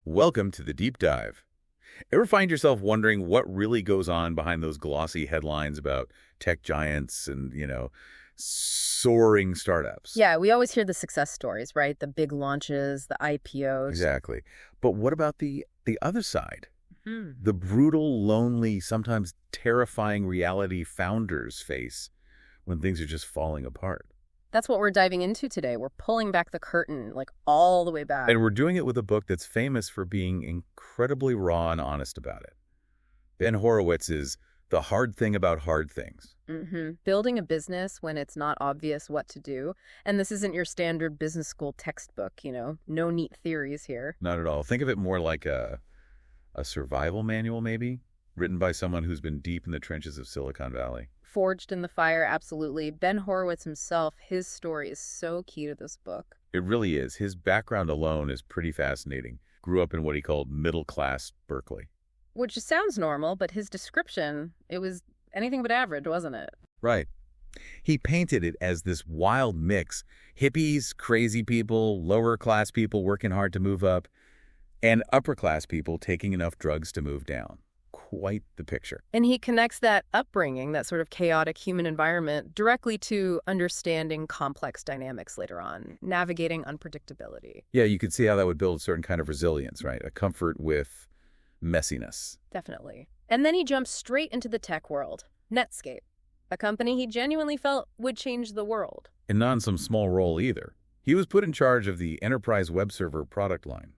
Welcome to the Deep Dive. Ever find yourself wondering what really goes on behind those glossy headlines about tech giants and, soaring startups? Yeah, we always hear the success stories, right? The big launches, the IPOs. Exactly. But what about the other side? Hmm. The brutal, lonely, sometimes terrifying reality founders face when things are just falling apart. That's what we're diving into today. We're pulling back the curtain, like all the way back. And we're doing it with a book that's famous for being incredibly raw and honest about it. Ben Horowitz's The Hard Thing About Hard Things. Building a business when it's not obvious what to do. And this isn't your standard business school textbook, no neat theories here. Not at all. Think of it more like a survival manual, maybe, written by someone who's been deep in the trenches of Silicon Valley. Forged in the fire, absolutely. Ben Horowitz himself, his story is so key to this book. It really is. His background alone is pretty fascinating. Grew up in what he called middle-class Berkeley. Which sounds normal, but his description, it was anything but average, wasn't it? Right. He painted it as this wild mix. Hippies, crazy people, lower-class people working hard to move up, and upper-class people taking enough drugs to move down. Quite the picture. And he connects that upbringing, that sort of chaotic human environment, directly to understanding complex dynamics later on, navigating unpredictability. Yeah, you could see how that would build a certain kind of resilience, right? A comfort with messiness. Definitely. And then he jumps straight into the tech world. Netscape, a company he genuinely felt would change the world. And not in some small role either. He was put in charge of the enterprise web server product line.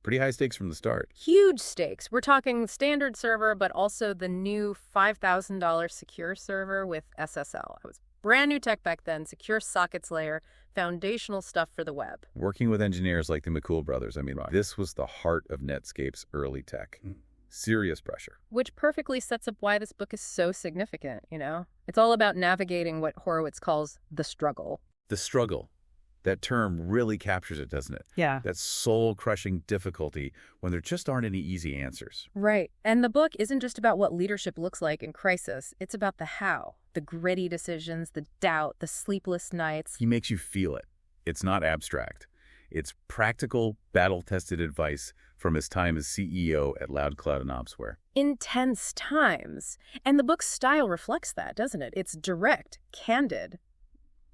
Pretty high stakes from the start. Huge stakes. We're talking standard server, but also the new $5,000 secure server with SSL. It was brand new tech back then, secure sockets layer, foundational stuff for the web. Working with engineers like the McCool brothers, this was the heart of Netscape's early tech. Serious pressure. Which perfectly sets up why this book is so significant, It's all about navigating what Horowitz calls the struggle. The struggle. That term really captures it, doesn't it? Yeah. That soul-crushing difficulty when there just aren't any easy answers. Right. And the book isn't just about what leadership looks like in crisis. It's about the how, the gritty decisions, the doubt, the sleepless nights. He makes you feel it. It's not abstract. It's practical, battle-tested advice from his time as CEO at Cloud and Opsware. Intense times. And the book's style reflects that, doesn't it? It's direct, candid.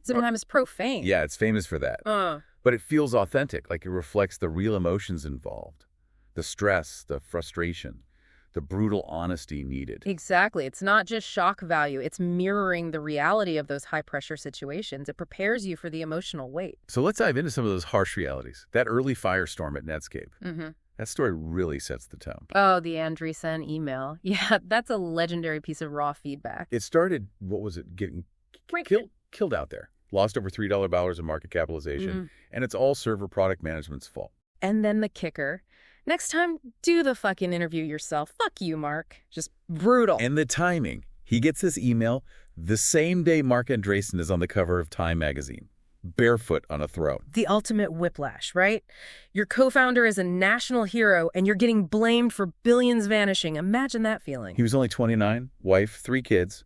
Sometimes profane. Yeah, it's famous for that. But it feels authentic, like it reflects the real emotions involved. The stress, the frustration, the brutal honesty needed. Exactly. It's not just shock value. It's mirroring the reality of those high-pressure situations. It prepares you for the emotional weight. So let's dive into some of those harsh realities. That early firestorm at Netscape. That story really sets the tone. Oh, the Andreessen email. Yeah, that's a legendary piece of raw feedback. It started, getting killed out there. Lost over $3 in market capitalization, and it's all server product management's fault. And then the kicker. Next time, do the fucking interview yourself. Fuck you, Mark. Just brutal. And the timing. He gets this email the same day Mark Andreessen is on the cover of Time magazine, barefoot on a throne. The ultimate whiplash, right? Your co-founder is a national hero, and you're getting blamed for billions vanishing. Imagine that feeling. He was only 29, wife, 3 kids.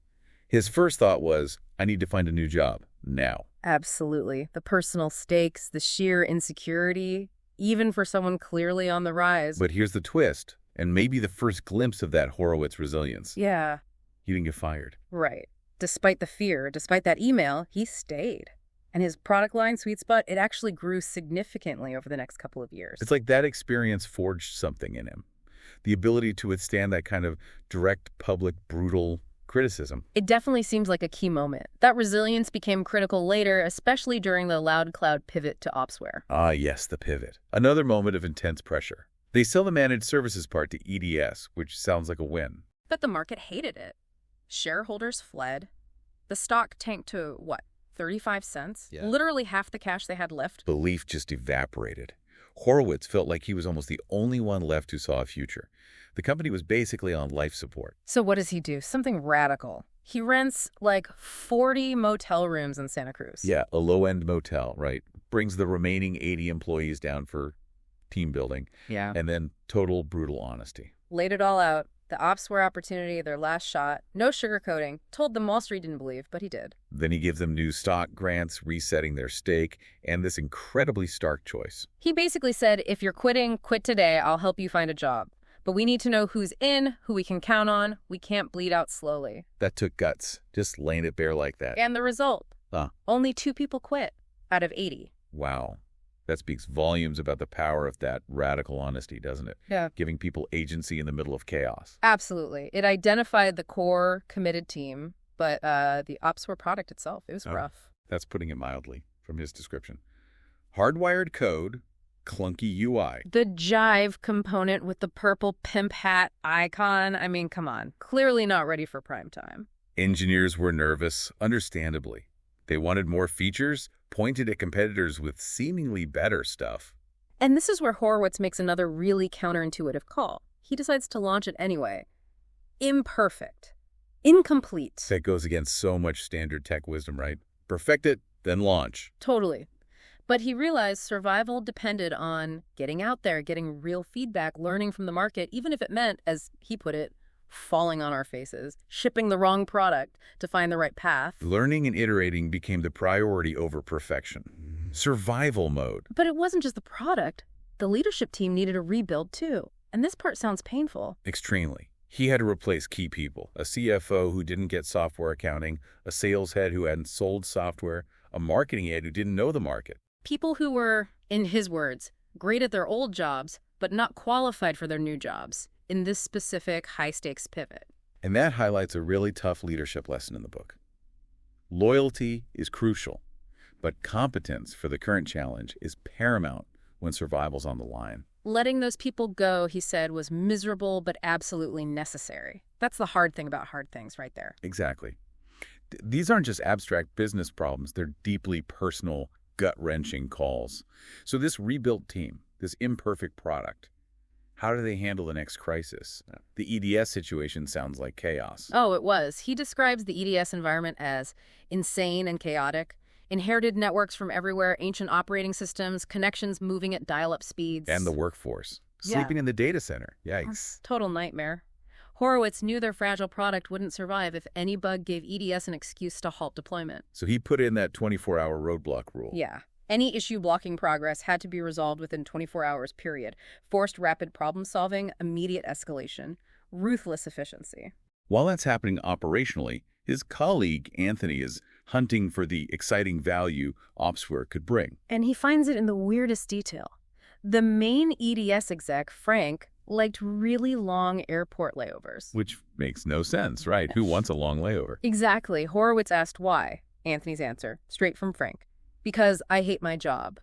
His first thought was, I need to find a new job. Now. Absolutely. The personal stakes, the sheer insecurity, even for someone clearly on the rise. But here's the twist, and maybe the first glimpse of that Horowitz resilience. Yeah. He didn't get fired. Right. Despite the fear, despite that email, he stayed. And his product line, Sweet Spot, it actually grew significantly over the next couple of years. It's like that experience forged something in him. The ability to withstand that kind of direct, public, brutal criticism. It definitely seems like a key moment. That resilience became critical later, especially during the Cloud pivot to Opsware. Ah, yes, the pivot. Another moment of intense pressure. They sell the managed services part to EDS, which sounds like a win. But the market hated it. Shareholders fled. The stock tanked to, 35 cents? Yeah. Literally half the cash they had left. Belief just evaporated. Horowitz felt like he was almost the only one left who saw a future. The company was basically on life support. So what does he do? Something radical. He rents 40 motel rooms in Santa Cruz. Yeah, a low-end motel, right? Brings the remaining 80 employees down for team building. Yeah. And then total brutal honesty. Laid it all out. The Opsware opportunity, their last shot, no sugarcoating, told them Wall Street didn't believe, but he did. Then he gives them new stock grants, resetting their stake, and this incredibly stark choice. He basically said, if you're quitting, quit today, I'll help you find a job. But we need to know who's in, who we can count on. We can't bleed out slowly. That took guts, just laying it bare like that. And the result? Only 2 people quit out of 80. Wow. That speaks volumes about the power of that radical honesty, doesn't it? Yeah. Giving people agency in the middle of chaos. Absolutely. It identified the core committed team, but the Opsware product itself, it was rough. That's putting it mildly from his description. Hardwired code, clunky UI. The Jive component with the purple pimp hat icon. I mean, come on. Clearly not ready for prime time. Engineers were nervous, understandably. They wanted more features, pointed at competitors with seemingly better stuff. And this is where Horowitz makes another really counterintuitive call. He decides to launch it anyway. Imperfect. Incomplete. That goes against so much standard tech wisdom, right? Perfect it, then launch. Totally. But he realized survival depended on getting out there, getting real feedback, learning from the market, even if it meant, as he put it, falling on our faces, shipping the wrong product to find the right path. Learning and iterating became the priority over perfection. Survival mode. But it wasn't just the product. The leadership team needed a rebuild too. And this part sounds painful. Extremely. He had to replace key people, a CFO who didn't get software accounting, a sales head who hadn't sold software, a marketing head who didn't know the market. People who were, in his words, great at their old jobs, but not qualified for their new jobs in this specific high-stakes pivot. And that highlights a really tough leadership lesson in the book. Loyalty is crucial, but competence for the current challenge is paramount when survival's on the line. Letting those people go, he said, was miserable but absolutely necessary. That's the hard thing about hard things right there. Exactly. These aren't just abstract business problems. They're deeply personal, gut-wrenching calls. So this rebuilt team, this imperfect product, how do they handle the next crisis? The EDS situation sounds like chaos. Oh, it was. He describes the EDS environment as insane and chaotic. Inherited networks from everywhere, ancient operating systems, connections moving at dial-up speeds. And the workforce. Sleeping in the data center. Yikes. Total nightmare. Horowitz knew their fragile product wouldn't survive if any bug gave EDS an excuse to halt deployment. So he put in that 24-hour roadblock rule. Yeah. Any issue blocking progress had to be resolved within 24 hours, period. Forced rapid problem solving, immediate escalation, ruthless efficiency. While that's happening operationally, his colleague, Anthony, is hunting for the exciting value Opsware could bring. And he finds it in the weirdest detail. The main EDS exec, Frank, liked really long airport layovers. Which makes no sense, right? Who wants a long layover? Exactly. Horowitz asked why. Anthony's answer, straight from Frank. Because I hate my job.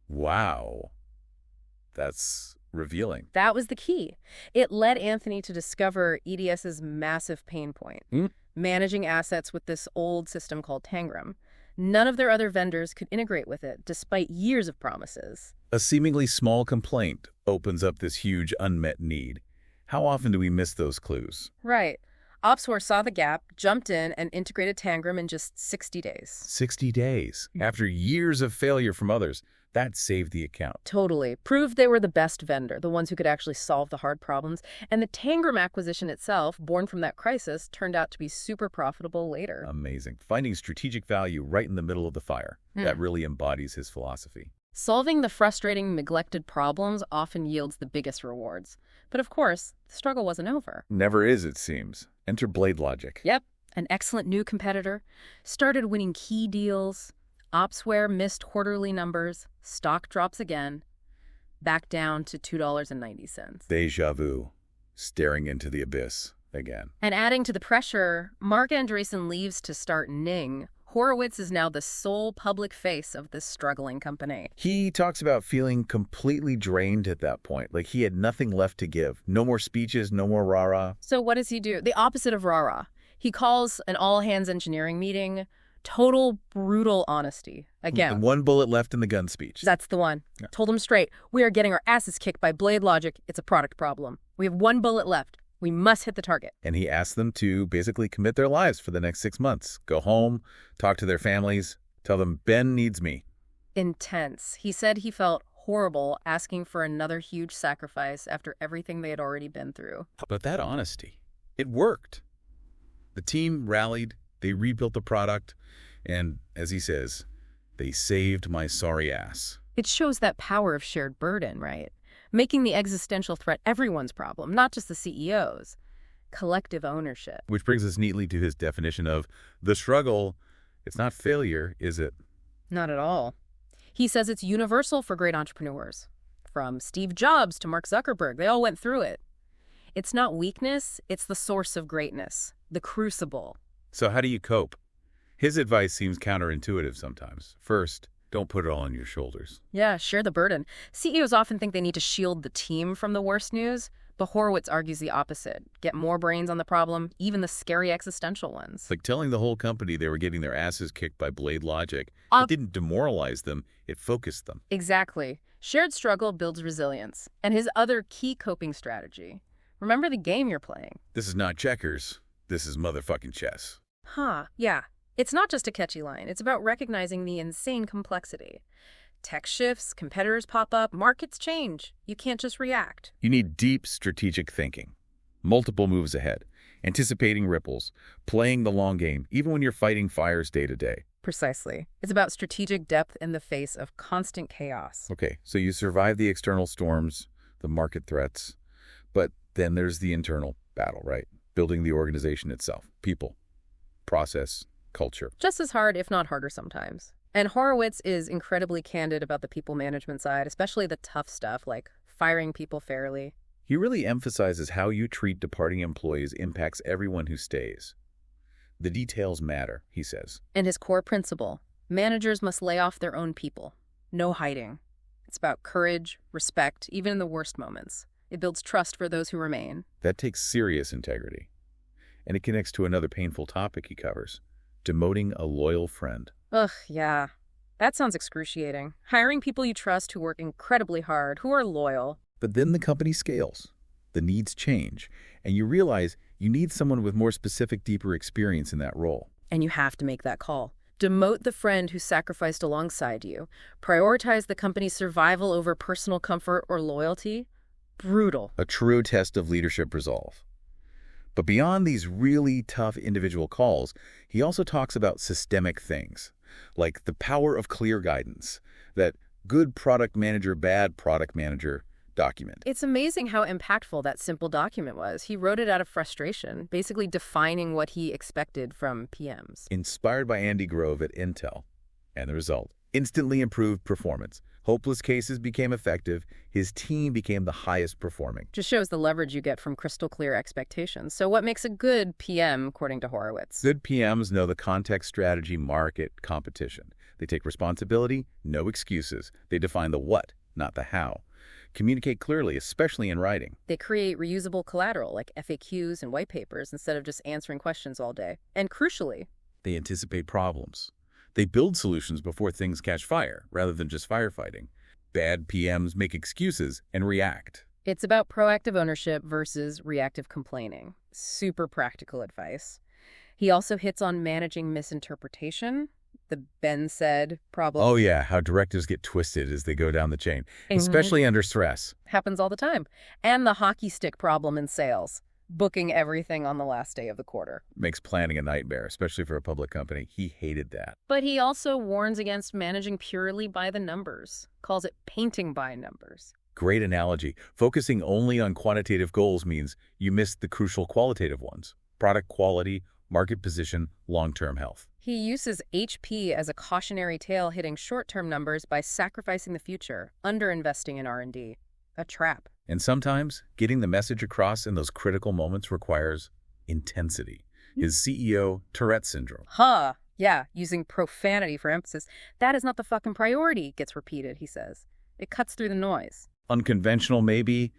Wow. That's revealing. That was the key. It led Anthony to discover EDS's massive pain point. Managing assets with this old system called Tangram. None of their other vendors could integrate with it, despite years of promises. A seemingly small complaint opens up this huge unmet need. How often do we miss those clues? Right. Opsware saw the gap, jumped in, and integrated Tangram in just 60 days. 60 days. After years of failure from others, that saved the account. Totally. Proved they were the best vendor, the ones who could actually solve the hard problems. And the Tangram acquisition itself, born from that crisis, turned out to be super profitable later. Amazing. Finding strategic value right in the middle of the fire. That really embodies his philosophy. Solving the frustrating, neglected problems often yields the biggest rewards. But of course, the struggle wasn't over. Never is, it seems. Enter Blade Logic. Yep. An excellent new competitor. Started winning key deals. Opsware missed quarterly numbers. Stock drops again. Back down to $2.90. Deja vu. Staring into the abyss again. And adding to the pressure, Mark Andreessen leaves to start Ning. Horowitz is now the sole public face of this struggling company. He talks about feeling completely drained at that point, like he had nothing left to give. No more speeches, no more rah-rah. So what does he do? The opposite of rah-rah. He calls an all-hands engineering meeting. Total brutal honesty. Again. One bullet left in the gun speech. That's the one. Yeah. Told him straight, we are getting our asses kicked by Blade Logic. It's a product problem. We have one bullet left. We must hit the target. And he asked them to basically commit their lives for the next 6 months. Go home, talk to their families, tell them Ben needs me. Intense. He said he felt horrible, asking for another huge sacrifice after everything they had already been through. But that honesty, it worked. The team rallied, they rebuilt the product, and, as he says, they saved my sorry ass. It shows that power of shared burden, right? Making the existential threat everyone's problem, not just the CEO's. Collective ownership. Which brings us neatly to his definition of the struggle. It's not failure, is it? Not at all. He says it's universal for great entrepreneurs. From Steve Jobs to Mark Zuckerberg, they all went through it. It's not weakness, it's the source of greatness, the crucible. So how do you cope? His advice seems counterintuitive sometimes. First, don't put it all on your shoulders. Yeah, share the burden. CEOs often think they need to shield the team from the worst news, but Horowitz argues the opposite. Get more brains on the problem, even the scary existential ones. Like telling the whole company they were getting their asses kicked by Blade Logic. It didn't demoralize them, it focused them. Exactly. Shared struggle builds resilience. And his other key coping strategy. Remember the game you're playing. This is not checkers. This is motherfucking chess. Yeah. It's not just a catchy line. It's about recognizing the insane complexity. Tech shifts, competitors pop up, markets change. You can't just react. You need deep strategic thinking, multiple moves ahead, anticipating ripples, playing the long game, even when you're fighting fires day to day. Precisely. It's about strategic depth in the face of constant chaos. Okay, so you survive the external storms, the market threats, but then there's the internal battle, right? Building the organization itself, people, process, culture. Just as hard, if not harder sometimes. And Horowitz is incredibly candid about the people management side, especially the tough stuff like firing people fairly. He really emphasizes how you treat departing employees impacts everyone who stays. The details matter, he says. And his core principle, managers must lay off their own people. No hiding. It's about courage, respect, even in the worst moments. It builds trust for those who remain. That takes serious integrity. And it connects to another painful topic he covers, demoting a loyal friend. Ugh, yeah. That sounds excruciating. Hiring people you trust who work incredibly hard, who are loyal. But then the company scales. The needs change. And you realize you need someone with more specific, deeper experience in that role. And you have to make that call. Demote the friend who sacrificed alongside you. Prioritize the company's survival over personal comfort or loyalty. Brutal. A true test of leadership resolve. But beyond these really tough individual calls, he also talks about systemic things, like the power of clear guidance, that good product manager, bad product manager document. It's amazing how impactful that simple document was. He wrote it out of frustration, basically defining what he expected from PMs. Inspired by Andy Grove at Intel. And the result, instantly improved performance. Hopeless cases became effective. His team became the highest performing. Just shows the leverage you get from crystal clear expectations. So what makes a good PM, according to Horowitz? Good PMs know the context, strategy, market, competition. They take responsibility, no excuses. They define the what, not the how. Communicate clearly, especially in writing. They create reusable collateral like FAQs and white papers instead of just answering questions all day. And crucially, they anticipate problems. They build solutions before things catch fire, rather than just firefighting. Bad PMs make excuses and react. It's about proactive ownership versus reactive complaining. Super practical advice. He also hits on managing misinterpretation, the Ben said problem. Oh yeah, how directives get twisted as they go down the chain, especially under stress. Happens all the time. And the hockey stick problem in sales. Booking everything on the last day of the quarter. Makes planning a nightmare, especially for a public company. He hated that. But he also warns against managing purely by the numbers. Calls it painting by numbers. Great analogy. Focusing only on quantitative goals means you miss the crucial qualitative ones. Product quality, market position, long-term health. He uses HP as a cautionary tale hitting short-term numbers by sacrificing the future, underinvesting in R&D. A trap. And sometimes, getting the message across in those critical moments requires intensity. His CEO, Tourette syndrome. Yeah, using profanity for emphasis. That is not the fucking priority, gets repeated, he says. It cuts through the noise. Unconventional, maybe,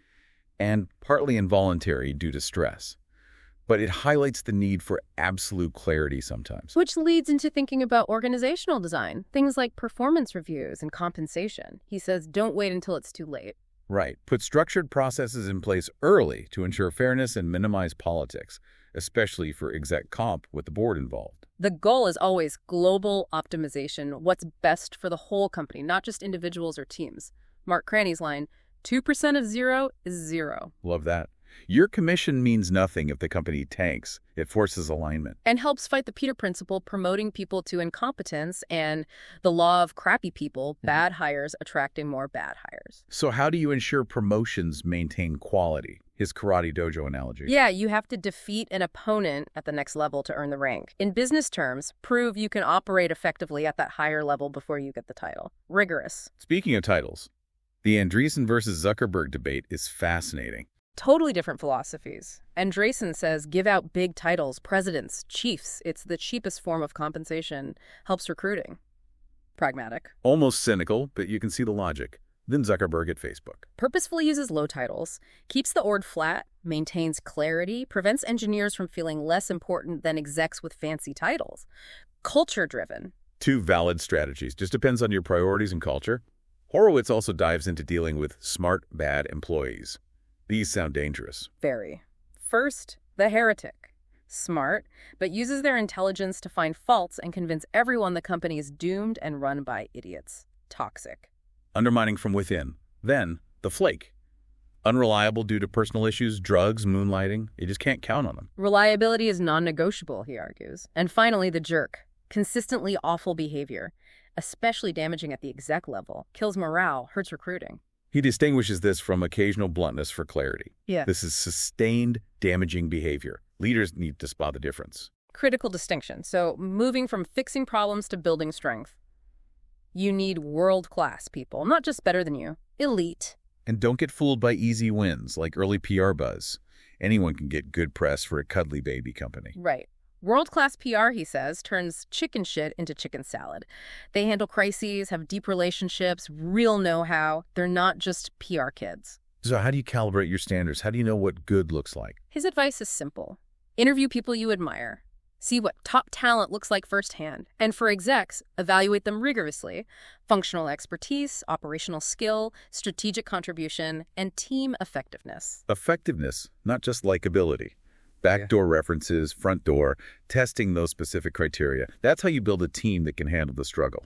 and partly involuntary due to stress. But it highlights the need for absolute clarity sometimes. Which leads into thinking about organizational design, things like performance reviews and compensation. He says, don't wait until it's too late. Right. Put structured processes in place early to ensure fairness and minimize politics, especially for exec comp with the board involved. The goal is always global optimization, what's best for the whole company, not just individuals or teams. Mark Craney's line, 2% of zero is zero. Love that. Your commission means nothing if the company tanks. It forces alignment. And helps fight the Peter Principle, promoting people to incompetence, and the law of crappy people, bad hires attracting more bad hires. So how do you ensure promotions maintain quality? His karate dojo analogy. Yeah, you have to defeat an opponent at the next level to earn the rank. In business terms, prove you can operate effectively at that higher level before you get the title. Rigorous. Speaking of titles, the Andreessen versus Zuckerberg debate is fascinating. Totally different philosophies. Andreessen says give out big titles, presidents, chiefs. It's the cheapest form of compensation. Helps recruiting. Pragmatic. Almost cynical, but you can see the logic. Then Zuckerberg at Facebook. Purposefully uses low titles, keeps the org flat, maintains clarity, prevents engineers from feeling less important than execs with fancy titles. Culture-driven. Two valid strategies. Just depends on your priorities and culture. Horowitz also dives into dealing with smart, bad employees. These sound dangerous. Very. First, the heretic. Smart, but uses their intelligence to find faults and convince everyone the company is doomed and run by idiots. Toxic. Undermining from within. Then, the flake. Unreliable due to personal issues, drugs, moonlighting. You just can't count on them. Reliability is non-negotiable, he argues. And finally, the jerk. Consistently awful behavior, especially damaging at the exec level, kills morale, hurts recruiting. He distinguishes this from occasional bluntness for clarity. Yeah. This is sustained, damaging behavior. Leaders need to spot the difference. Critical distinction. So, moving from fixing problems to building strength. You need world-class people, not just better than you. Elite. And don't get fooled by easy wins, like early PR buzz. Anyone can get good press for a cuddly baby company. Right. World-class PR, he says, turns chicken shit into chicken salad. They handle crises, have deep relationships, real know-how. They're not just PR kids. So how do you calibrate your standards? How do you know what good looks like? His advice is simple. Interview people you admire. See what top talent looks like firsthand. And for execs, evaluate them rigorously. Functional expertise, operational skill, strategic contribution, and team effectiveness. Effectiveness, not just likability. Backdoor references, front door, testing those specific criteria. That's how you build a team that can handle the struggle.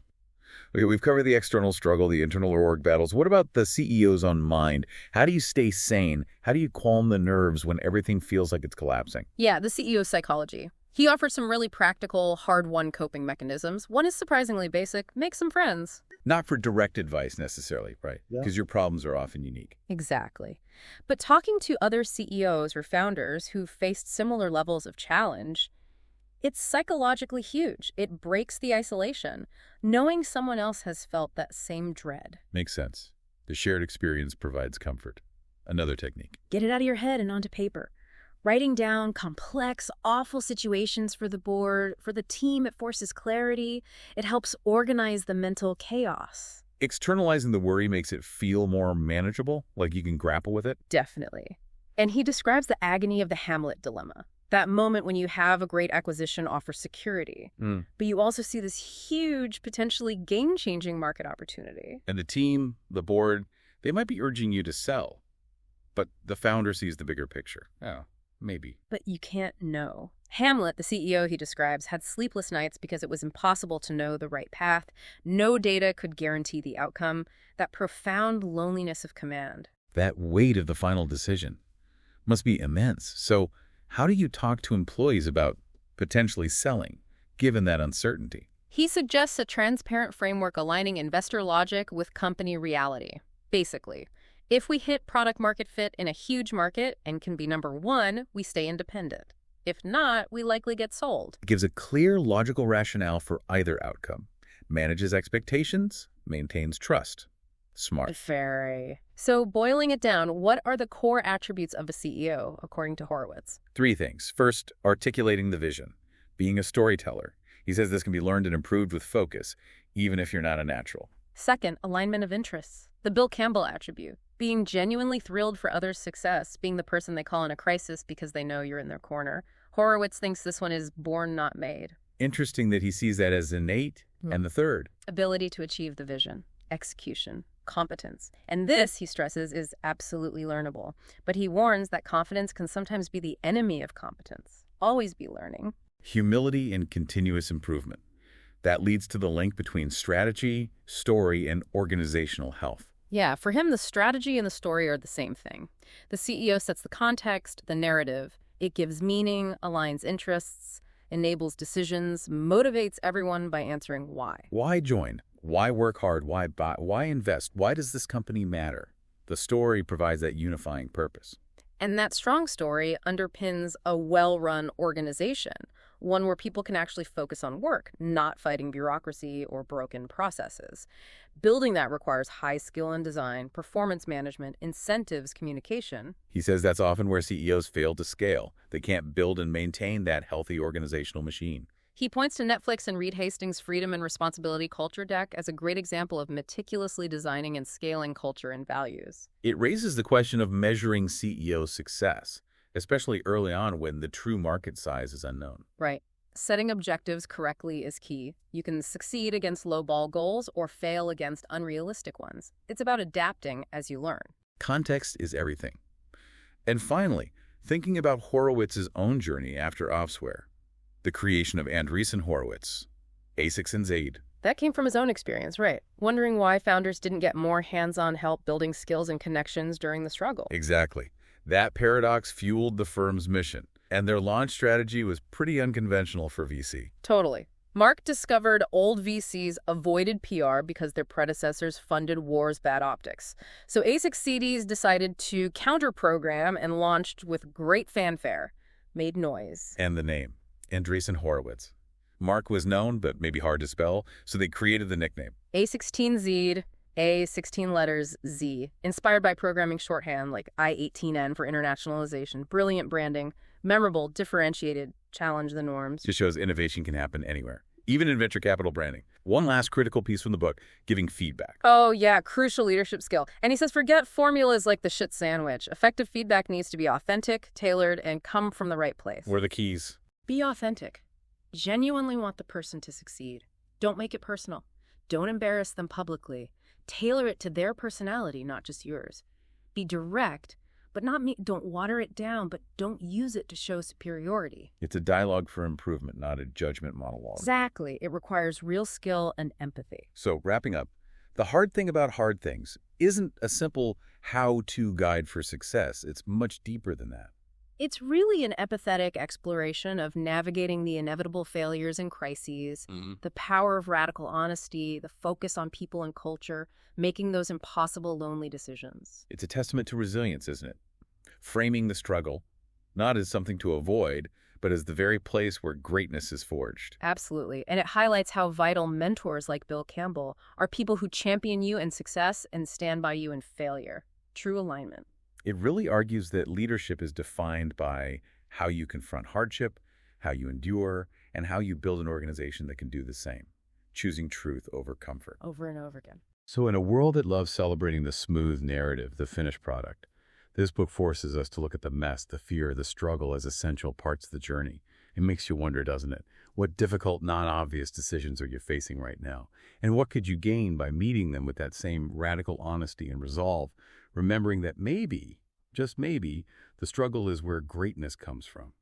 Okay, we've covered the external struggle, the internal org battles. What about the CEO's own mind? How do you stay sane? How do you calm the nerves when everything feels like it's collapsing? Yeah, the CEO's psychology. He offers some really practical, hard-won coping mechanisms. One is surprisingly basic. Make some friends. Not for direct advice necessarily, right? Yeah. Because your problems are often unique. Exactly. But talking to other CEOs or founders who faced similar levels of challenge, it's psychologically huge. It breaks the isolation. Knowing someone else has felt that same dread. Makes sense. The shared experience provides comfort. Another technique. Get it out of your head and onto paper. Writing down complex, awful situations for the board, for the team, it forces clarity. It helps organize the mental chaos. Externalizing the worry makes it feel more manageable, like you can grapple with it. Definitely. And he describes the agony of the Hamlet dilemma. That moment when you have a great acquisition offer security, but you also see this huge, potentially game-changing market opportunity. And the team, the board, they might be urging you to sell, but the founder sees the bigger picture. Oh, maybe. But you can't know. Hamlet, the CEO he describes, had sleepless nights because it was impossible to know the right path. No data could guarantee the outcome. That profound loneliness of command. That weight of the final decision must be immense. So how do you talk to employees about potentially selling, given that uncertainty? He suggests a transparent framework aligning investor logic with company reality. Basically, if we hit product market fit in a huge market and can be number one, we stay independent. If not, we likely get sold. It gives a clear, logical rationale for either outcome. Manages expectations, maintains trust. Smart. Very. So boiling it down, what are the core attributes of a CEO, according to Horowitz? 3 things. First, articulating the vision. Being a storyteller. He says this can be learned and improved with focus, even if you're not a natural. Second, alignment of interests. The Bill Campbell attribute. Being genuinely thrilled for others' success, being the person they call in a crisis because they know you're in their corner. Horowitz thinks this one is born, not made. Interesting that he sees that as innate. And the third, Ability to achieve the vision. Execution. Competence. And this, he stresses, is absolutely learnable. But he warns that confidence can sometimes be the enemy of competence. Always be learning. humility and continuous improvement. That leads to the link between strategy, story, and organizational health. Yeah, for him, the strategy and the story are the same thing. The CEO sets the context, the narrative. It gives meaning, aligns interests, enables decisions, motivates everyone by answering why. Why join? Why work hard? Why buy? Why invest? Why does this company matter? The story provides that unifying purpose. And that strong story underpins a well-run organization, one where people can actually focus on work, not fighting bureaucracy or broken processes. Building that requires high skill in design, performance management, incentives, communication. He says that's often where CEOs fail to scale. They can't build and maintain that healthy organizational machine. He points to Netflix and Reed Hastings' Freedom and Responsibility Culture Deck as a great example of meticulously designing and scaling culture and values. It raises the question of measuring CEO success, especially early on when the true market size is unknown. Right. Setting objectives correctly is key. You can succeed against low-ball goals or fail against unrealistic ones. It's about adapting as you learn. Context is everything. And finally, thinking about Horowitz's own journey after Opsware, the creation of Andreessen Horowitz, ASICS and Zaid. That came from his own experience, right? Wondering why founders didn't get more hands-on help building skills and connections during the struggle. Exactly. That paradox fueled the firm's mission, and their launch strategy was pretty unconventional for VC. Totally. Mark discovered old VCs avoided PR because their predecessors funded war's bad optics. So ASICS CDs decided to counter-program and launched with great fanfare. Made noise. And the name, Andreessen Horowitz. Mark was known, but maybe hard to spell, so they created the nickname. A16Z, A, 16 letters, Z. Inspired by programming shorthand like I-18N for internationalization. Brilliant branding. Memorable, differentiated, challenge the norms. Just shows innovation can happen anywhere, even in venture capital branding. One last critical piece from the book, giving feedback. Oh, yeah, crucial leadership skill. And he says forget formulas like the shit sandwich. Effective feedback needs to be authentic, tailored, and come from the right place. What are the keys? Be authentic. Genuinely want the person to succeed. Don't make it personal. Don't embarrass them publicly. Tailor it to their personality, not just yours. Be direct, but don't water it down, but don't use it to show superiority. It's a dialogue for improvement, not a judgment monologue. Exactly. It requires real skill and empathy. So, wrapping up, the hard thing about hard things isn't a simple how-to guide for success. It's much deeper than that. It's really an empathetic exploration of navigating the inevitable failures and crises, the power of radical honesty, the focus on people and culture, making those impossible, lonely decisions. It's a testament to resilience, isn't it? Framing the struggle, not as something to avoid, but as the very place where greatness is forged. Absolutely. And it highlights how vital mentors like Bill Campbell are people who champion you in success and stand by you in failure. True alignment. It really argues that leadership is defined by how you confront hardship, how you endure, and how you build an organization that can do the same, choosing truth over comfort. Over and over again. So in a world that loves celebrating the smooth narrative, the finished product, this book forces us to look at the mess, the fear, the struggle as essential parts of the journey. It makes you wonder, doesn't it? What difficult, non-obvious decisions are you facing right now? And what could you gain by meeting them with that same radical honesty and resolve, remembering that maybe, just maybe, the struggle is where greatness comes from.